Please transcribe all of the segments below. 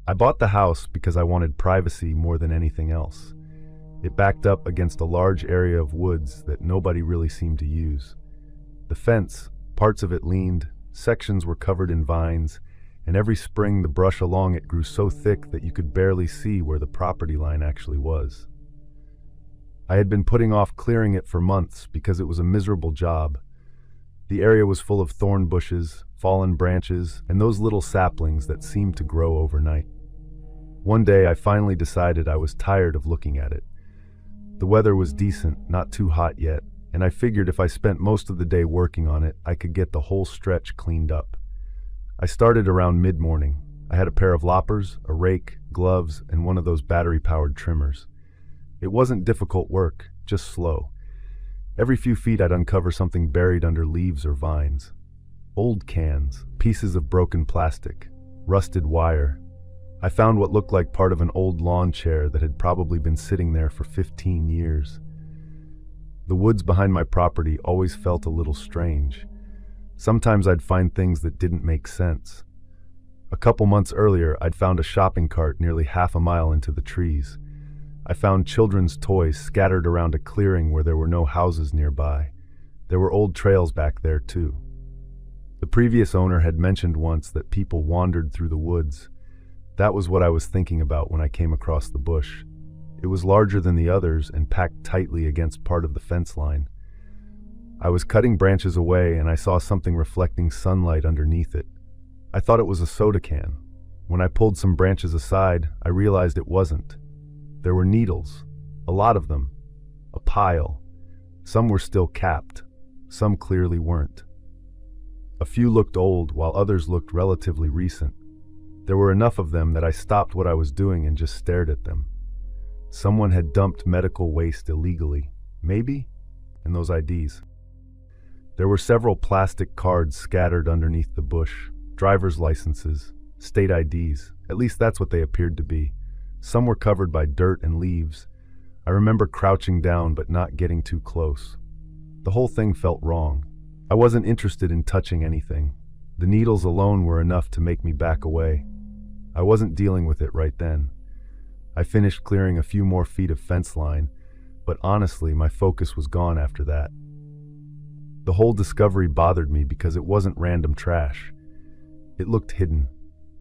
I bought the house because I wanted privacy more than anything else. It backed up against a large area of woods that nobody really seemed to use. The fence, parts of it leaned, sections were covered in vines, and every spring the brush along it grew so thick that you could barely see where the property line actually was. I had been putting off clearing it for months because it was a miserable job. The area was full of thorn bushes, fallen branches, and those little saplings that seemed to grow overnight. One day I finally decided I was tired of looking at it. The weather was decent, not too hot yet, and I figured if I spent most of the day working on it, I could get the whole stretch cleaned up. I started around mid-morning. I had a pair of loppers, a rake, gloves, and one of those battery-powered trimmers. It wasn't difficult work, just slow. Every few feet I'd uncover something buried under leaves or vines. Old cans, pieces of broken plastic, rusted wire. I found what looked like part of an old lawn chair that had probably been sitting there for 15 years. The woods behind my property always felt a little strange. Sometimes I'd find things that didn't make sense. A couple months earlier, I'd found a shopping cart nearly half a mile into the trees. I found children's toys scattered around a clearing where there were no houses nearby. There were old trails back there, too. The previous owner had mentioned once that people wandered through the woods. That was what I was thinking about when I came across the bush. It was larger than the others and packed tightly against part of the fence line. I was cutting branches away and I saw something reflecting sunlight underneath it. I thought it was a soda can. When I pulled some branches aside, I realized it wasn't. There were needles, a lot of them, a pile. Some were still capped, some clearly weren't. A few looked old, while others looked relatively recent. There were enough of them that I stopped what I was doing and just stared at them. Someone had dumped medical waste illegally, maybe, and those IDs. There were several plastic cards scattered underneath the bush, driver's licenses, state IDs, at least that's what they appeared to be. Some were covered by dirt and leaves. I remember crouching down but not getting too close. The whole thing felt wrong. I wasn't interested in touching anything. The needles alone were enough to make me back away. I wasn't dealing with it right then. I finished clearing a few more feet of fence line, but honestly, my focus was gone after that. The whole discovery bothered me because it wasn't random trash. It looked hidden.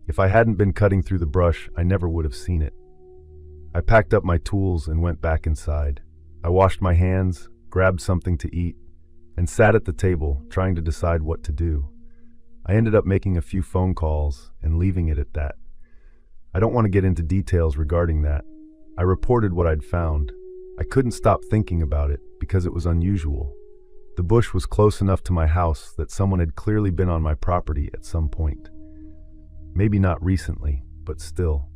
If I hadn't been cutting through the brush, I never would have seen it. I packed up my tools and went back inside. I washed my hands, grabbed something to eat, and sat at the table, trying to decide what to do. I ended up making a few phone calls and leaving it at that. I don't want to get into details regarding that. I reported what I'd found. I couldn't stop thinking about it because it was unusual. The bush was close enough to my house that someone had clearly been on my property at some point. Maybe not recently, but still.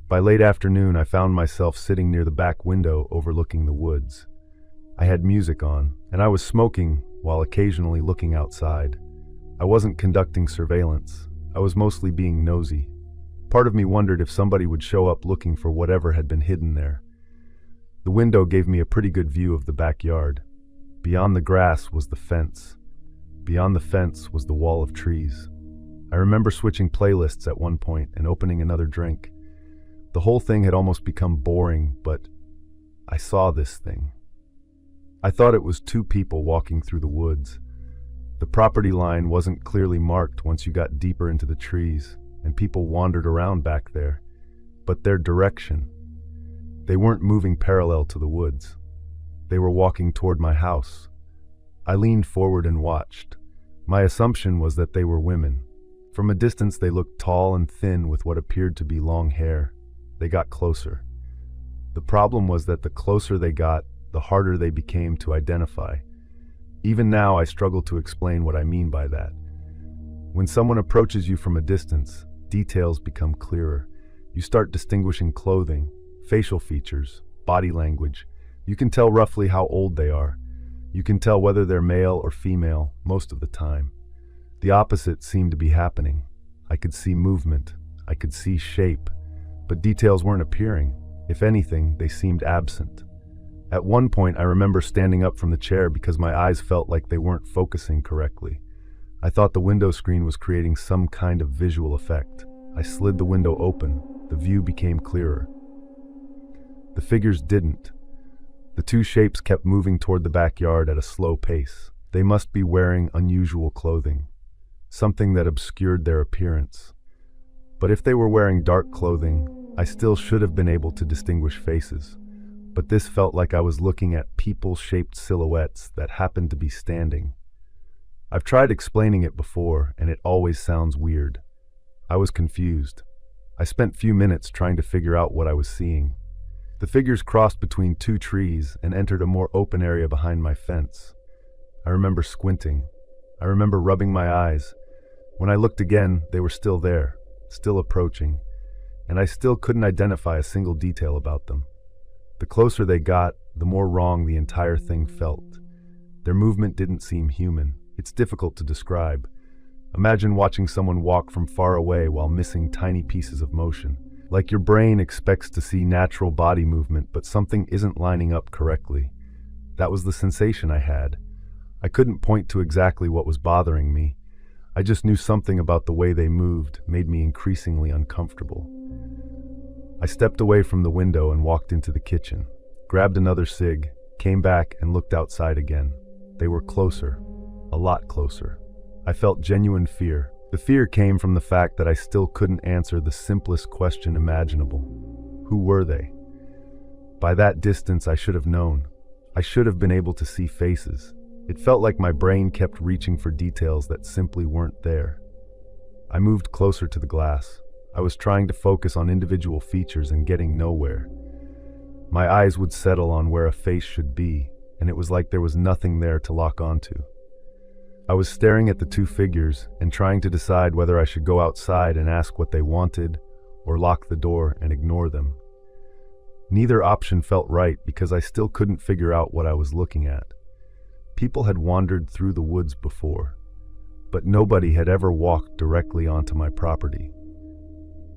By late afternoon, I found myself sitting near the back window overlooking the woods. I had music on, and I was smoking while occasionally looking outside. I wasn't conducting surveillance. I was mostly being nosy. Part of me wondered if somebody would show up looking for whatever had been hidden there. The window gave me a pretty good view of the backyard. Beyond the grass was the fence. Beyond the fence was the wall of trees. I remember switching playlists at one point and opening another drink. The whole thing had almost become boring, but I saw this thing. I thought it was two people walking through the woods. The property line wasn't clearly marked once you got deeper into the trees, and people wandered around back there. But their direction, they weren't moving parallel to the woods. They were walking toward my house. I leaned forward and watched. My assumption was that they were women. From a distance they looked tall and thin with what appeared to be long hair. They got closer. The problem was that the closer they got, the harder they became to identify. Even now I struggle to explain what I mean by that. When someone approaches you from a distance, details become clearer. You start distinguishing clothing, facial features, body language. You can tell roughly how old they are. You can tell whether they're male or female most of the time. The opposite seemed to be happening. I could see movement. I could see shape. But details weren't appearing. If anything, they seemed absent. At one point, I remember standing up from the chair because my eyes felt like they weren't focusing correctly. I thought the window screen was creating some kind of visual effect. I slid the window open. The view became clearer. The figures didn't. The two shapes kept moving toward the backyard at a slow pace. They must be wearing unusual clothing, something that obscured their appearance. But if they were wearing dark clothing, I still should have been able to distinguish faces. But this felt like I was looking at people-shaped silhouettes that happened to be standing. I've tried explaining it before, and it always sounds weird. I was confused. I spent few minutes trying to figure out what I was seeing. The figures crossed between two trees and entered a more open area behind my fence. I remember squinting. I remember rubbing my eyes. When I looked again, they were still there, still approaching, and I still couldn't identify a single detail about them. The closer they got, the more wrong the entire thing felt. Their movement didn't seem human. It's difficult to describe. Imagine watching someone walk from far away while missing tiny pieces of motion. Like your brain expects to see natural body movement, but something isn't lining up correctly. That was the sensation I had. I couldn't point to exactly what was bothering me. I just knew something about the way they moved made me increasingly uncomfortable. I stepped away from the window and walked into the kitchen, grabbed another cig, came back and looked outside again. They were closer, a lot closer. I felt genuine fear. The fear came from the fact that I still couldn't answer the simplest question imaginable. Who were they? By that distance, I should have known. I should have been able to see faces. It felt like my brain kept reaching for details that simply weren't there. I moved closer to the glass. I was trying to focus on individual features and getting nowhere. My eyes would settle on where a face should be, and it was like there was nothing there to lock onto. I was staring at the two figures and trying to decide whether I should go outside and ask what they wanted or lock the door and ignore them. Neither option felt right because I still couldn't figure out what I was looking at. People had wandered through the woods before, but nobody had ever walked directly onto my property.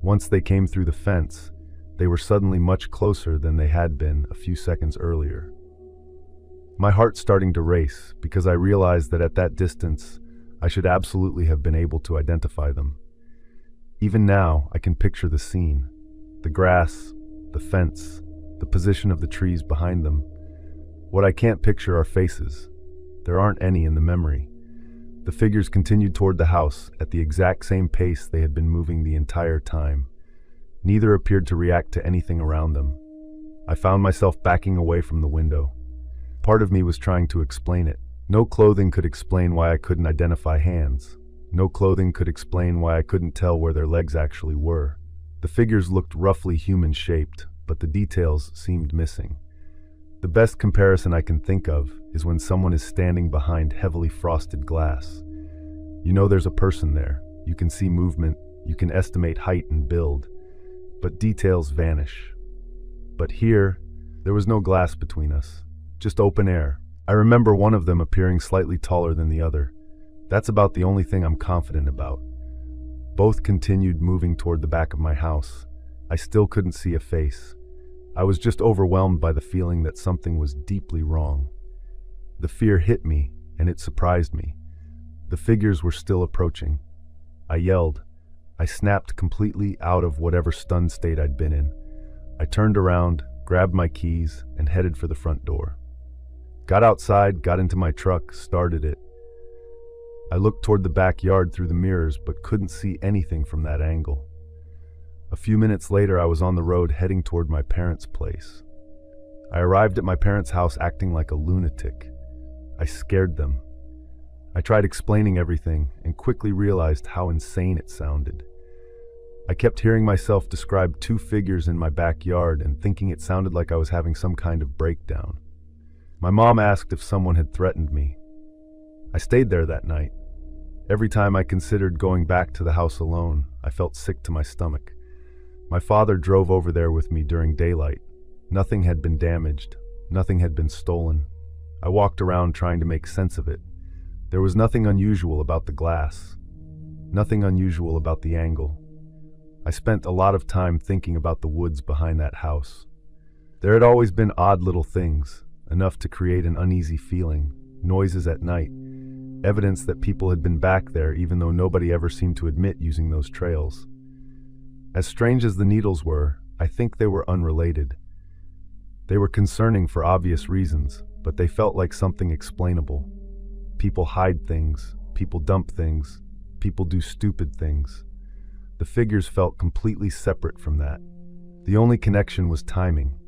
Once they came through the fence, they were suddenly much closer than they had been a few seconds earlier. My heart starting to race because I realized that at that distance, I should absolutely have been able to identify them. Even now, I can picture the scene. The grass, the fence, the position of the trees behind them. What I can't picture are faces. There aren't any in the memory. The figures continued toward the house at the exact same pace they had been moving the entire time. Neither appeared to react to anything around them. I found myself backing away from the window. Part of me was trying to explain it. No clothing could explain why I couldn't identify hands. No clothing could explain why I couldn't tell where their legs actually were. The figures looked roughly human-shaped, but the details seemed missing. The best comparison I can think of is when someone is standing behind heavily frosted glass. You know there's a person there. You can see movement, you can estimate height and build, but details vanish. But here, there was no glass between us, just open air. I remember one of them appearing slightly taller than the other. That's about the only thing I'm confident about. Both continued moving toward the back of my house. I still couldn't see a face. I was just overwhelmed by the feeling that something was deeply wrong. The fear hit me, and it surprised me. The figures were still approaching. I yelled. I snapped completely out of whatever stunned state I'd been in. I turned around, grabbed my keys, and headed for the front door. Got outside, got into my truck, started it. I looked toward the backyard through the mirrors, but couldn't see anything from that angle. A few minutes later, I was on the road heading toward my parents' place. I arrived at my parents' house acting like a lunatic. I scared them. I tried explaining everything and quickly realized how insane it sounded. I kept hearing myself describe two figures in my backyard and thinking it sounded like I was having some kind of breakdown. My mom asked if someone had threatened me. I stayed there that night. Every time I considered going back to the house alone, I felt sick to my stomach. My father drove over there with me during daylight. Nothing had been damaged. Nothing had been stolen. I walked around trying to make sense of it. There was nothing unusual about the glass. Nothing unusual about the angle. I spent a lot of time thinking about the woods behind that house. There had always been odd little things, enough to create an uneasy feeling, noises at night, evidence that people had been back there even though nobody ever seemed to admit using those trails. As strange as the needles were, I think they were unrelated. They were concerning for obvious reasons, but they felt like something explainable. People hide things, people dump things, people do stupid things. The figures felt completely separate from that. The only connection was timing.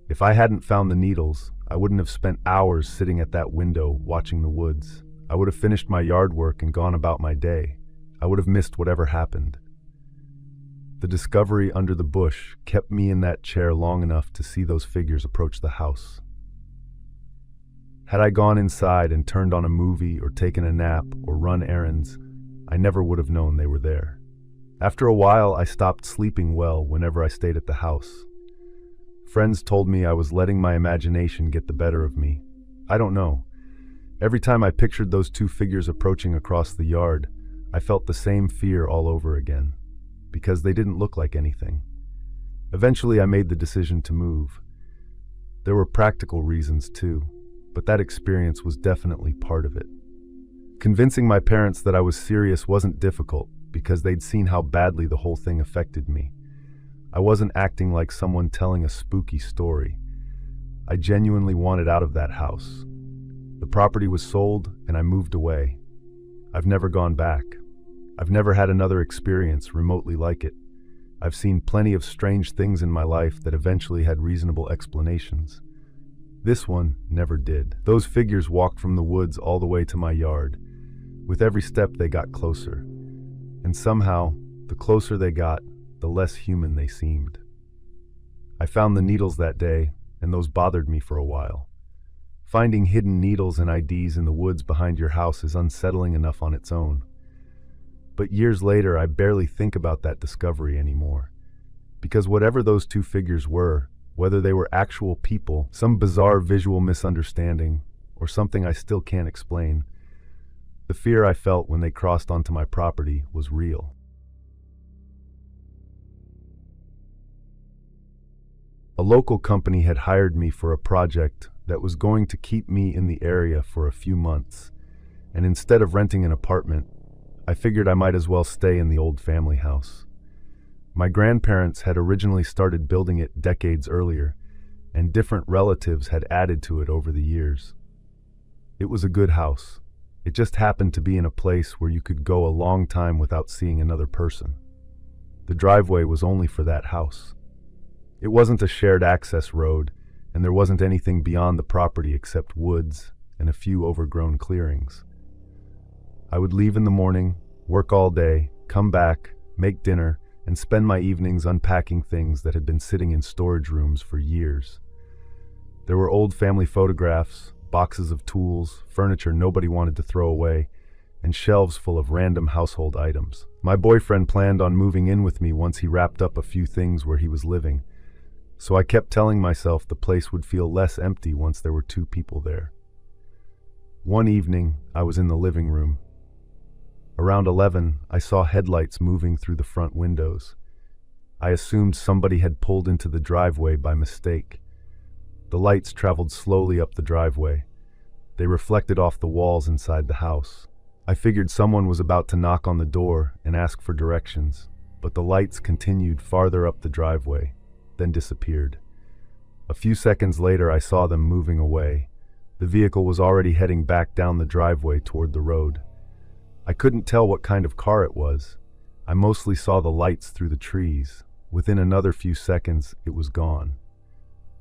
If I hadn't found the needles, I wouldn't have spent hours sitting at that window watching the woods. I would have finished my yard work and gone about my day. I would have missed whatever happened. The discovery under the bush kept me in that chair long enough to see those figures approach the house. Had I gone inside and turned on a movie or taken a nap or run errands, I never would have known they were there. After a while, I stopped sleeping well whenever I stayed at the house. Friends told me I was letting my imagination get the better of me. I don't know. Every time I pictured those two figures approaching across the yard, I felt the same fear all over again, because they didn't look like anything. Eventually, I made the decision to move. There were practical reasons too, but that experience was definitely part of it. Convincing my parents that I was serious wasn't difficult, because they'd seen how badly the whole thing affected me. I wasn't acting like someone telling a spooky story. I genuinely wanted out of that house. The property was sold, and I moved away. I've never gone back. I've never had another experience remotely like it. I've seen plenty of strange things in my life that eventually had reasonable explanations. This one never did. Those figures walked from the woods all the way to my yard. With every step, they got closer. And somehow, the closer they got, the less human they seemed. I found the needles that day, and those bothered me for a while. Finding hidden needles and IDs in the woods behind your house is unsettling enough on its own. But years later, I barely think about that discovery anymore. Because whatever those two figures were, whether they were actual people, some bizarre visual misunderstanding, or something I still can't explain, the fear I felt when they crossed onto my property was real. A local company had hired me for a project that was going to keep me in the area for a few months, and instead of renting an apartment, I figured I might as well stay in the old family house. My grandparents had originally started building it decades earlier, and different relatives had added to it over the years. It was a good house. It just happened to be in a place where you could go a long time without seeing another person. The driveway was only for that house. It wasn't a shared access road, and there wasn't anything beyond the property except woods and a few overgrown clearings. I would leave in the morning, work all day, come back, make dinner, and spend my evenings unpacking things that had been sitting in storage rooms for years. There were old family photographs, boxes of tools, furniture nobody wanted to throw away, and shelves full of random household items. My boyfriend planned on moving in with me once he wrapped up a few things where he was living, so I kept telling myself the place would feel less empty once there were two people there. One evening, I was in the living room. Around 11, I saw headlights moving through the front windows. I assumed somebody had pulled into the driveway by mistake. The lights traveled slowly up the driveway. They reflected off the walls inside the house. I figured someone was about to knock on the door and ask for directions, but the lights continued farther up the driveway, then disappeared. A few seconds later, I saw them moving away. The vehicle was already heading back down the driveway toward the road. I couldn't tell what kind of car it was. I mostly saw the lights through the trees. Within another few seconds, it was gone.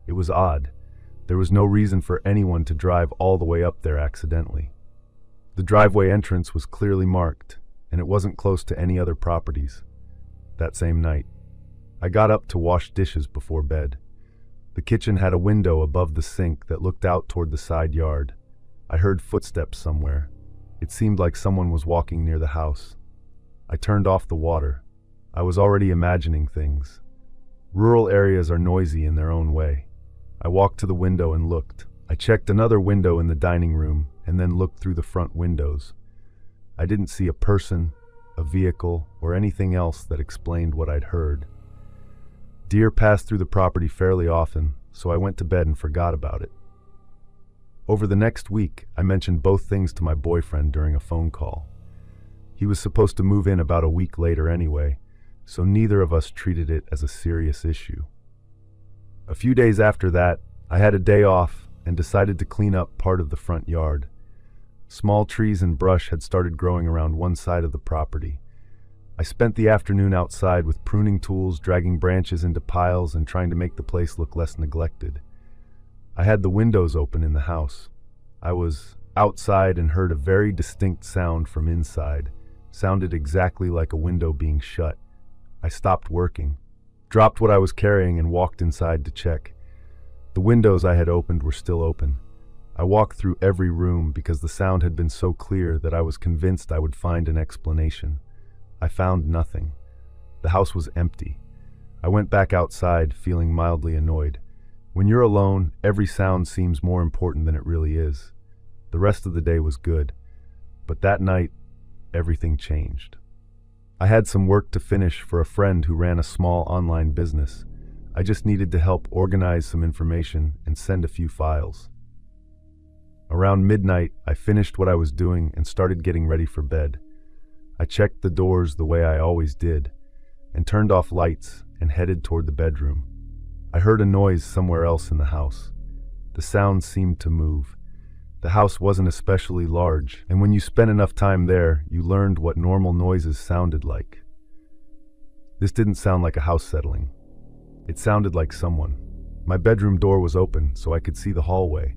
It was odd. There was no reason for anyone to drive all the way up there accidentally. The driveway entrance was clearly marked, and it wasn't close to any other properties. That same night, I got up to wash dishes before bed. The kitchen had a window above the sink that looked out toward the side yard. I heard footsteps somewhere. It seemed like someone was walking near the house. I turned off the water. I was already imagining things. Rural areas are noisy in their own way. I walked to the window and looked. I checked another window in the dining room and then looked through the front windows. I didn't see a person, a vehicle, or anything else that explained what I'd heard. Deer passed through the property fairly often, so I went to bed and forgot about it. Over the next week, I mentioned both things to my boyfriend during a phone call. He was supposed to move in about a week later anyway, so neither of us treated it as a serious issue. A few days after that, I had a day off and decided to clean up part of the front yard. Small trees and brush had started growing around one side of the property. I spent the afternoon outside with pruning tools, dragging branches into piles and trying to make the place look less neglected. I had the windows open in the house. I was outside and heard a very distinct sound from inside. Sounded exactly like a window being shut. I stopped working, dropped what I was carrying and walked inside to check. The windows I had opened were still open. I walked through every room because the sound had been so clear that I was convinced I would find an explanation. I found nothing. The house was empty. I went back outside, feeling mildly annoyed. When you're alone, every sound seems more important than it really is. The rest of the day was good, but that night, everything changed. I had some work to finish for a friend who ran a small online business. I just needed to help organize some information and send a few files. Around midnight, I finished what I was doing and started getting ready for bed. I checked the doors the way I always did, and turned off lights and headed toward the bedroom. I heard a noise somewhere else in the house. The sound seemed to move. The house wasn't especially large, and when you spent enough time there, you learned what normal noises sounded like. This didn't sound like a house settling. It sounded like someone. My bedroom door was open, so I could see the hallway.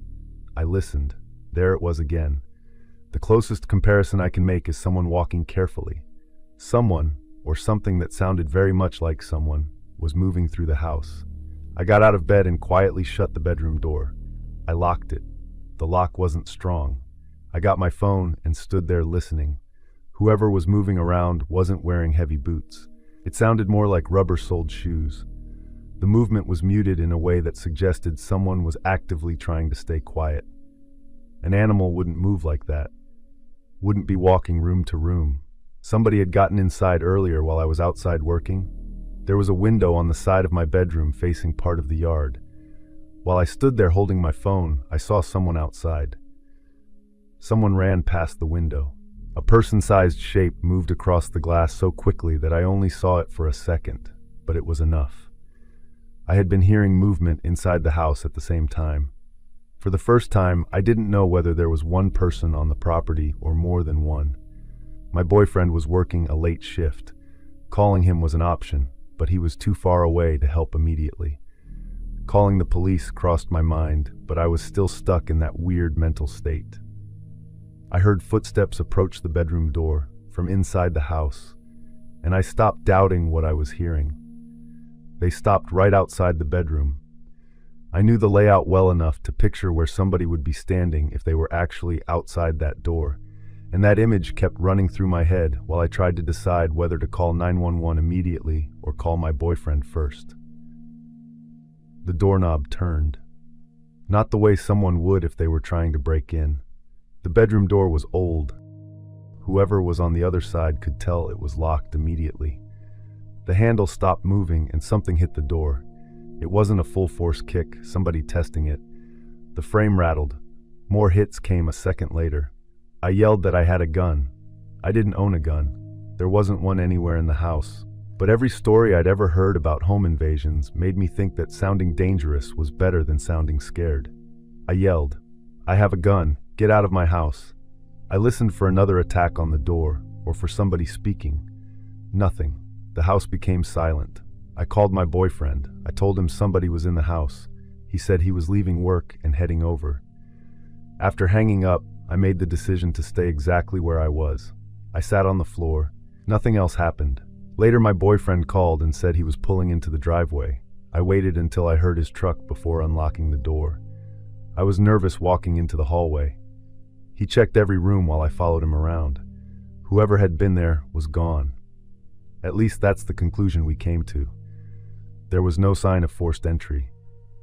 I listened. There it was again. The closest comparison I can make is someone walking carefully. Someone, or something that sounded very much like someone, was moving through the house. I got out of bed and quietly shut the bedroom door. I locked it. The lock wasn't strong. I got my phone and stood there listening. Whoever was moving around wasn't wearing heavy boots. It sounded more like rubber-soled shoes. The movement was muted in a way that suggested someone was actively trying to stay quiet. An animal wouldn't move like that. Wouldn't be walking room to room. Somebody had gotten inside earlier while I was outside working. There was a window on the side of my bedroom facing part of the yard. While I stood there holding my phone, I saw someone outside. Someone ran past the window. A person-sized shape moved across the glass so quickly that I only saw it for a second, but it was enough. I had been hearing movement inside the house at the same time. For the first time, I didn't know whether there was one person on the property or more than one. My boyfriend was working a late shift. Calling him was an option, but he was too far away to help immediately. Calling the police crossed my mind, but I was still stuck in that weird mental state. I heard footsteps approach the bedroom door from inside the house, and I stopped doubting what I was hearing. They stopped right outside the bedroom. I knew the layout well enough to picture where somebody would be standing if they were actually outside that door, and that image kept running through my head while I tried to decide whether to call 911 immediately or call my boyfriend first. The doorknob turned. Not the way someone would if they were trying to break in. The bedroom door was old. Whoever was on the other side could tell it was locked immediately. The handle stopped moving and something hit the door. It wasn't a full-force kick, somebody testing it. The frame rattled. More hits came a second later. I yelled that I had a gun. I didn't own a gun. There wasn't one anywhere in the house. But every story I'd ever heard about home invasions made me think that sounding dangerous was better than sounding scared. I yelled, "I have a gun. Get out of my house." I listened for another attack on the door, or for somebody speaking. Nothing. The house became silent. I called my boyfriend. I told him somebody was in the house. He said he was leaving work and heading over. After hanging up, I made the decision to stay exactly where I was. I sat on the floor. Nothing else happened. Later, my boyfriend called and said he was pulling into the driveway. I waited until I heard his truck before unlocking the door. I was nervous walking into the hallway. He checked every room while I followed him around. Whoever had been there was gone. At least that's the conclusion we came to. There was no sign of forced entry,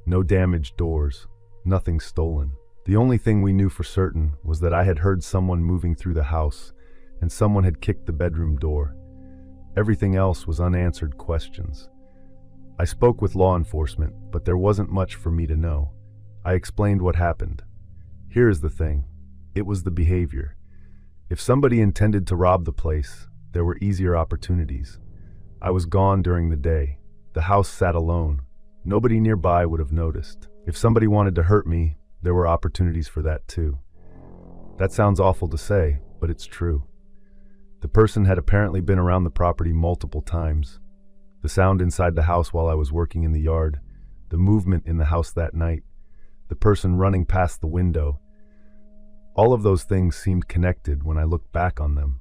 no damaged doors, nothing stolen. The only thing we knew for certain was that I had heard someone moving through the house, and someone had kicked the bedroom door. Everything else was unanswered questions. I spoke with law enforcement, but there wasn't much for me to know. I explained what happened. Here is the thing. It was the behavior. If somebody intended to rob the place, there were easier opportunities. I was gone during the day. The house sat alone. Nobody nearby would have noticed. If somebody wanted to hurt me, there were opportunities for that too. That sounds awful to say, but it's true. The person had apparently been around the property multiple times. The sound inside the house while I was working in the yard, the movement in the house that night, the person running past the window. All of those things seemed connected when I looked back on them.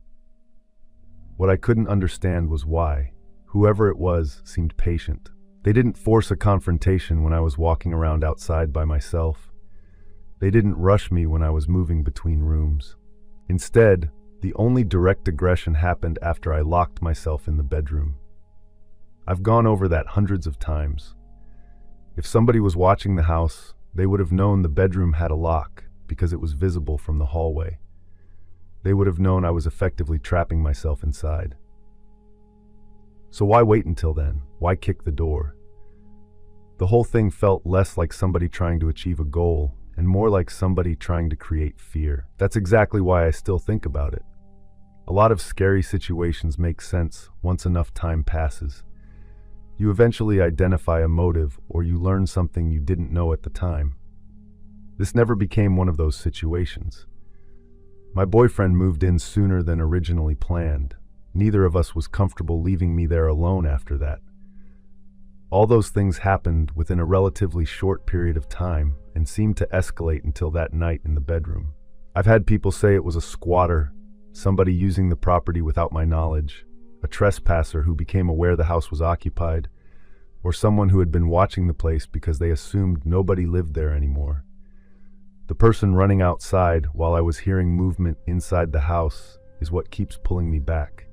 What I couldn't understand was why. Whoever it was seemed patient. They didn't force a confrontation when I was walking around outside by myself. They didn't rush me when I was moving between rooms. Instead, the only direct aggression happened after I locked myself in the bedroom. I've gone over that hundreds of times. If somebody was watching the house, they would have known the bedroom had a lock because it was visible from the hallway. They would have known I was effectively trapping myself inside. So why wait until then? Why kick the door? The whole thing felt less like somebody trying to achieve a goal and more like somebody trying to create fear. That's exactly why I still think about it. A lot of scary situations make sense once enough time passes. You eventually identify a motive or you learn something you didn't know at the time. This never became one of those situations. My boyfriend moved in sooner than originally planned. Neither of us was comfortable leaving me there alone after that. All those things happened within a relatively short period of time and seemed to escalate until that night in the bedroom. I've had people say it was a squatter, somebody using the property without my knowledge, a trespasser who became aware the house was occupied, or someone who had been watching the place because they assumed nobody lived there anymore. The person running outside while I was hearing movement inside the house is what keeps pulling me back.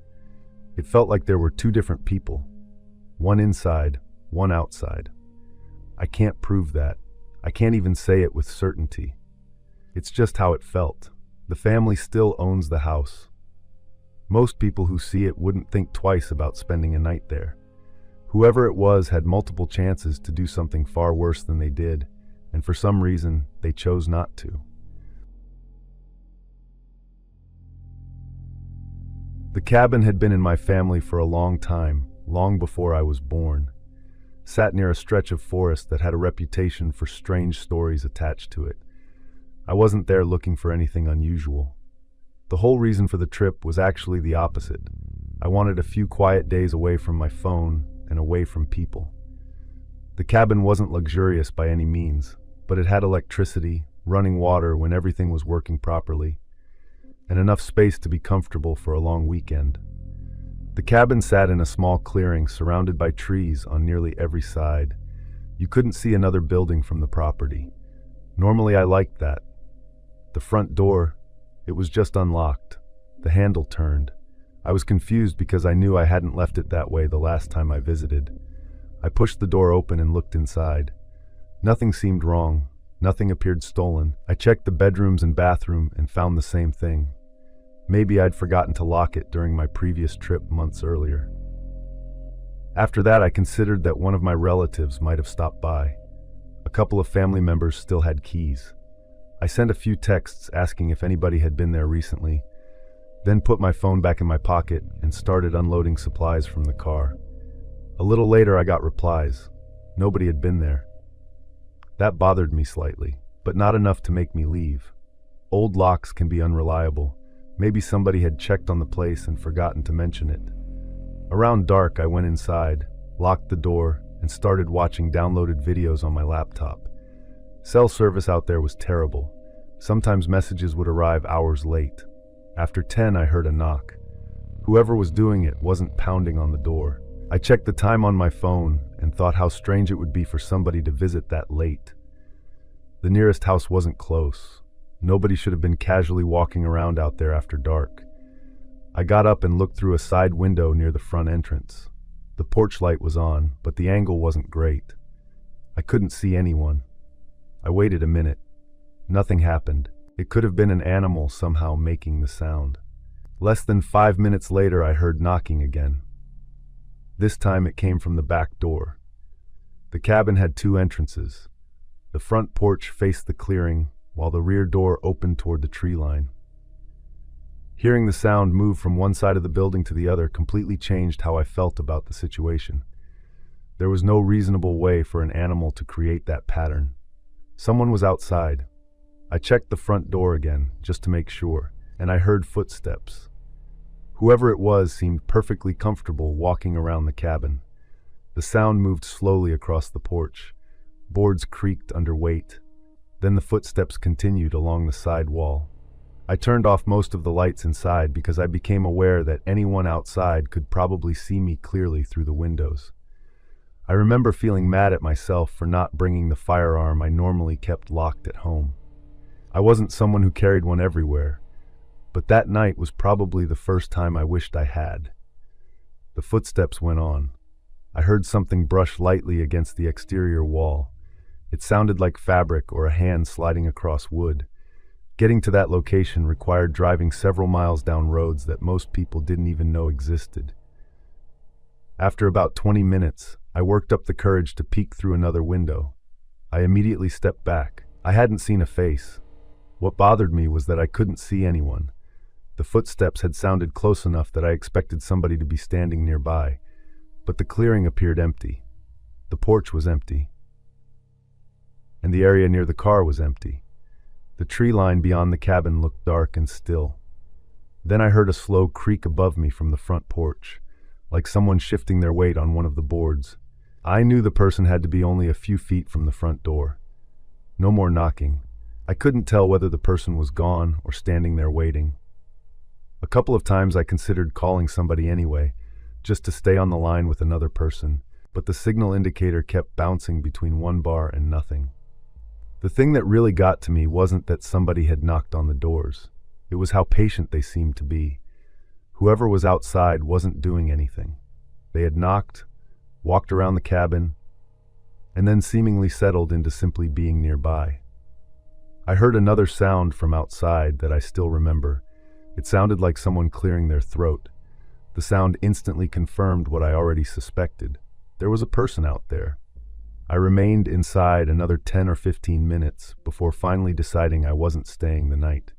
It felt like there were two different people, one inside, one outside. I can't prove that. I can't even say it with certainty. It's just how it felt. The family still owns the house. Most people who see it wouldn't think twice about spending a night there. Whoever it was had multiple chances to do something far worse than they did, and for some reason, they chose not to. The cabin had been in my family for a long time, long before I was born. Sat near a stretch of forest that had a reputation for strange stories attached to it. I wasn't there looking for anything unusual. The whole reason for the trip was actually the opposite. I wanted a few quiet days away from my phone and away from people. The cabin wasn't luxurious by any means, but it had electricity, running water when everything was working properly, and enough space to be comfortable for a long weekend. The cabin sat in a small clearing surrounded by trees on nearly every side. You couldn't see another building from the property. Normally I liked that. The front door, it was just unlocked. The handle turned. I was confused because I knew I hadn't left it that way the last time I visited. I pushed the door open and looked inside. Nothing seemed wrong. Nothing appeared stolen. I checked the bedrooms and bathroom and found the same thing. Maybe I'd forgotten to lock it during my previous trip months earlier. After that, I considered that one of my relatives might have stopped by. A couple of family members still had keys. I sent a few texts asking if anybody had been there recently, then put my phone back in my pocket and started unloading supplies from the car. A little later, I got replies. Nobody had been there. That bothered me slightly, but not enough to make me leave. Old locks can be unreliable. Maybe somebody had checked on the place and forgotten to mention it. Around dark, I went inside, locked the door, and started watching downloaded videos on my laptop. Cell service out there was terrible. Sometimes messages would arrive hours late. After 10, I heard a knock. Whoever was doing it wasn't pounding on the door. I checked the time on my phone and thought how strange it would be for somebody to visit that late. The nearest house wasn't close. Nobody should have been casually walking around out there after dark. I got up and looked through a side window near the front entrance. The porch light was on, but the angle wasn't great. I couldn't see anyone. I waited a minute. Nothing happened. It could have been an animal somehow making the sound. Less than 5 minutes later, I heard knocking again. This time it came from the back door. The cabin had 2 entrances. The front porch faced the clearing, while the rear door opened toward the tree line. Hearing the sound move from one side of the building to the other completely changed how I felt about the situation. There was no reasonable way for an animal to create that pattern. Someone was outside. I checked the front door again, just to make sure, and I heard footsteps. Whoever it was seemed perfectly comfortable walking around the cabin. The sound moved slowly across the porch. Boards creaked under weight. Then the footsteps continued along the side wall. I turned off most of the lights inside because I became aware that anyone outside could probably see me clearly through the windows. I remember feeling mad at myself for not bringing the firearm I normally kept locked at home. I wasn't someone who carried one everywhere, but that night was probably the first time I wished I had. The footsteps went on. I heard something brush lightly against the exterior wall. It sounded like fabric or a hand sliding across wood. Getting to that location required driving several miles down roads that most people didn't even know existed. After about 20 minutes, I worked up the courage to peek through another window. I immediately stepped back. I hadn't seen a face. What bothered me was that I couldn't see anyone. The footsteps had sounded close enough that I expected somebody to be standing nearby, but the clearing appeared empty. The porch was empty, and the area near the car was empty. The tree line beyond the cabin looked dark and still. Then I heard a slow creak above me from the front porch, like someone shifting their weight on one of the boards. I knew the person had to be only a few feet from the front door. No more knocking. I couldn't tell whether the person was gone or standing there waiting. A couple of times I considered calling somebody anyway, just to stay on the line with another person, but the signal indicator kept bouncing between one bar and nothing. The thing that really got to me wasn't that somebody had knocked on the doors. It was how patient they seemed to be. Whoever was outside wasn't doing anything. They had knocked, walked around the cabin, and then seemingly settled into simply being nearby. I heard another sound from outside that I still remember. It sounded like someone clearing their throat. The sound instantly confirmed what I already suspected. There was a person out there. I remained inside another 10 or 15 minutes before finally deciding I wasn't staying the night.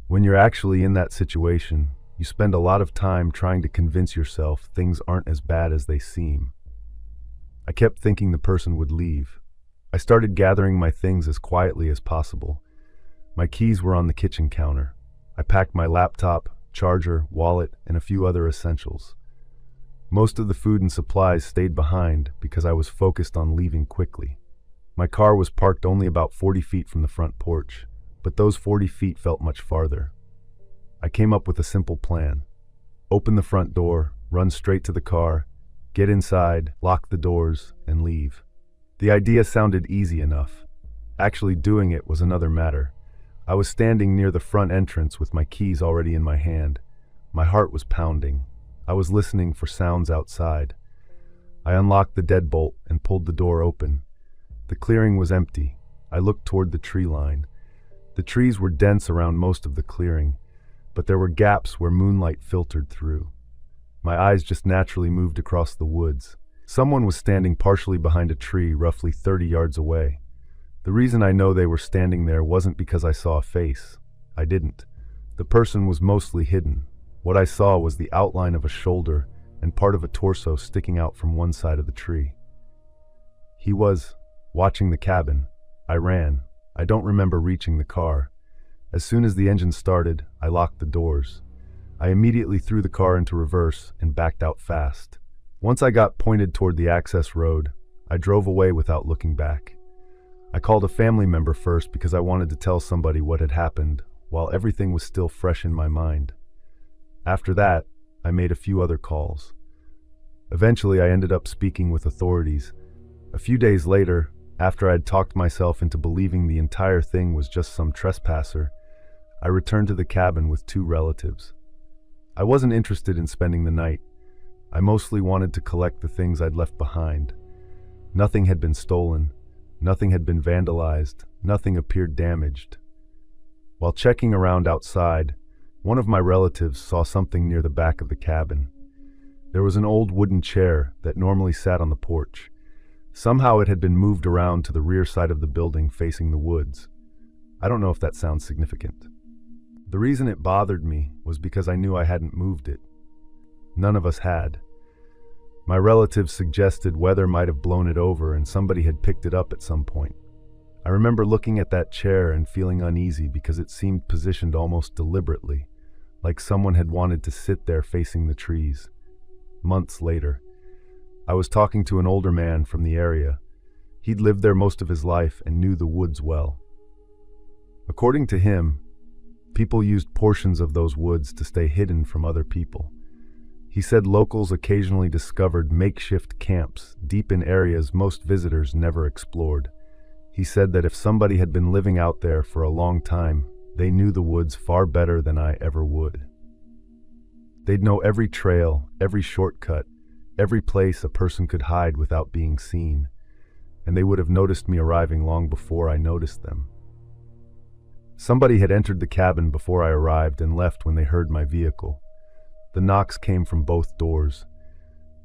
When you're actually in that situation, you spend a lot of time trying to convince yourself things aren't as bad as they seem. I kept thinking the person would leave. I started gathering my things as quietly as possible. My keys were on the kitchen counter. I packed my laptop, charger, wallet, and a few other essentials. Most of the food and supplies stayed behind because I was focused on leaving quickly. My car was parked only about 40 feet from the front porch, but those 40 feet felt much farther. I came up with a simple plan. Open the front door, run straight to the car, get inside, lock the doors, and leave. The idea sounded easy enough. Actually doing it was another matter. I was standing near the front entrance with my keys already in my hand. My heart was pounding. I was listening for sounds outside. I unlocked the deadbolt and pulled the door open. The clearing was empty. I looked toward the tree line. The trees were dense around most of the clearing, but there were gaps where moonlight filtered through. My eyes just naturally moved across the woods. Someone was standing partially behind a tree roughly 30 yards away. The reason I know they were standing there wasn't because I saw a face. I didn't. The person was mostly hidden. What I saw was the outline of a shoulder and part of a torso sticking out from one side of the tree. He was watching the cabin. I ran. I don't remember reaching the car. As soon as the engine started, I locked the doors. I immediately threw the car into reverse and backed out fast. Once I got pointed toward the access road, I drove away without looking back. I called a family member first because I wanted to tell somebody what had happened while everything was still fresh in my mind. After that, I made a few other calls. Eventually, I ended up speaking with authorities. A few days later, after I'd talked myself into believing the entire thing was just some trespasser, I returned to the cabin with 2 relatives. I wasn't interested in spending the night. I mostly wanted to collect the things I'd left behind. Nothing had been stolen. Nothing had been vandalized. Nothing appeared damaged. While checking around outside, one of my relatives saw something near the back of the cabin. There was an old wooden chair that normally sat on the porch. Somehow it had been moved around to the rear side of the building facing the woods. I don't know if that sounds significant. The reason it bothered me was because I knew I hadn't moved it. None of us had. My relatives suggested weather might have blown it over and somebody had picked it up at some point. I remember looking at that chair and feeling uneasy because it seemed positioned almost deliberately, like someone had wanted to sit there facing the trees. Months later, I was talking to an older man from the area. He'd lived there most of his life and knew the woods well. According to him, people used portions of those woods to stay hidden from other people. He said locals occasionally discovered makeshift camps deep in areas most visitors never explored. He said that if somebody had been living out there for a long time, they knew the woods far better than I ever would. They'd know every trail, every shortcut, every place a person could hide without being seen, and they would have noticed me arriving long before I noticed them. Somebody had entered the cabin before I arrived and left when they heard my vehicle. The knocks came from both doors.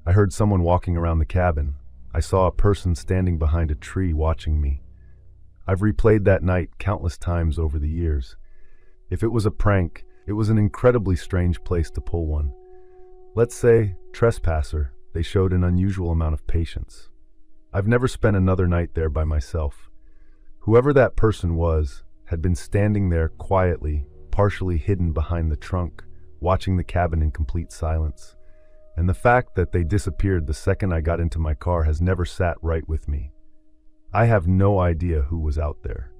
I heard someone walking around the cabin. I saw a person standing behind a tree watching me. I've replayed that night countless times over the years. If it was a prank, it was an incredibly strange place to pull one. Let's say, trespasser, they showed an unusual amount of patience. I've never spent another night there by myself. Whoever that person was had been standing there quietly, partially hidden behind the trunk, watching the cabin in complete silence. And the fact that they disappeared the second I got into my car has never sat right with me. I have no idea who was out there.